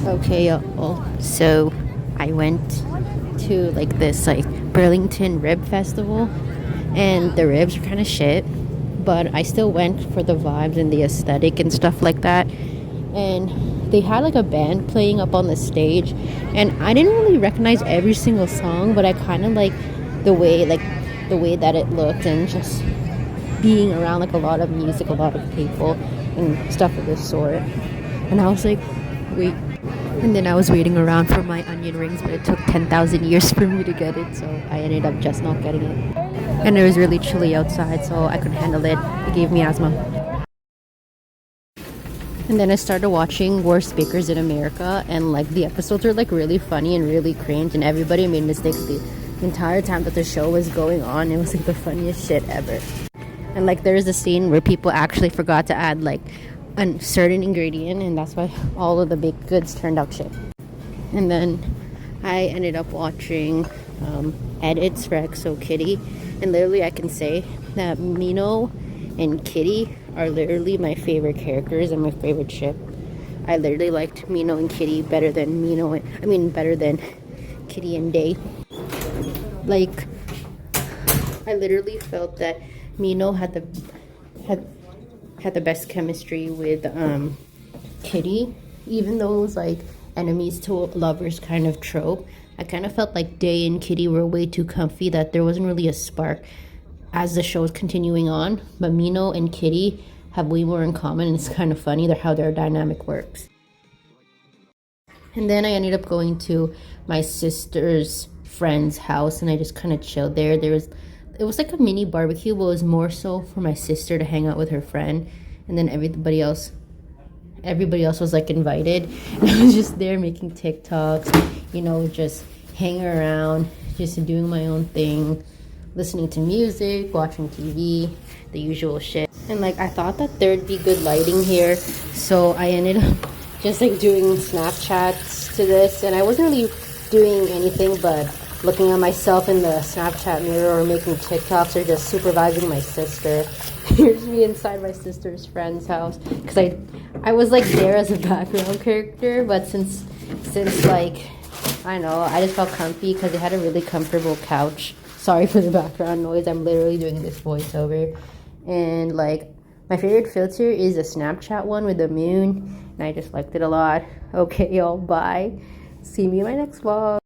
Okay, y'all. So I went to like this like Burlington Rib Festival, and the ribs are kind of shit, but I still went for the vibes and the aesthetic and stuff like that. And they had like a band playing up on the stage, and I didn't really recognize every single song, but I kind of like the way that it looked, and just being around like a lot of music, a lot of people, and stuff of this sort. And I was like, wait. And then I was waiting around for my onion rings, but it took 10,000 years for me to get it, so I ended up just not getting it. And it was really chilly outside, so I couldn't handle it. It gave me asthma. And then I started watching Worst Bakers in America, and like the episodes are like really funny and really cringe, and everybody made mistakes the entire time that the show was going on. It was like the funniest shit ever. And like there's a scene where people actually forgot to add like a certain ingredient, and that's why all of the baked goods turned out shit. And then I ended up watching edits for XO Kitty, and literally I can say that Mino and Kitty are literally my favorite characters and my favorite ship. I literally liked Mino and Kitty better than better than Kitty and Day. Like I literally felt that Mino had had the best chemistry with Kitty, even though it was like enemies to lovers kind of trope. I kind of felt like Day and Kitty were way too comfy, that there wasn't really a spark as the show was continuing on. But Mino and Kitty have way more in common, and it's kind of funny how their dynamic works. And then I ended up going to my sister's friend's house, and I just kind of chilled there. It was like a mini barbecue, but it was more so for my sister to hang out with her friend, and then everybody else was like invited. And I was just there making TikToks, just hanging around, just doing my own thing, listening to music, watching TV, the usual shit. And like I thought that there'd be good lighting here, so I ended up just like doing Snapchats to this, and I wasn't really doing anything but looking at myself in the Snapchat mirror or making TikToks or just supervising my sister. Here's me inside my sister's friend's house, because I was like there as a background character, but since like I don't know, I just felt comfy because they had a really comfortable couch. Sorry for the background noise, I'm literally doing this voiceover. And like my favorite filter is a Snapchat one with the moon, and I just liked it a lot. Okay, y'all, bye. See me in my next vlog.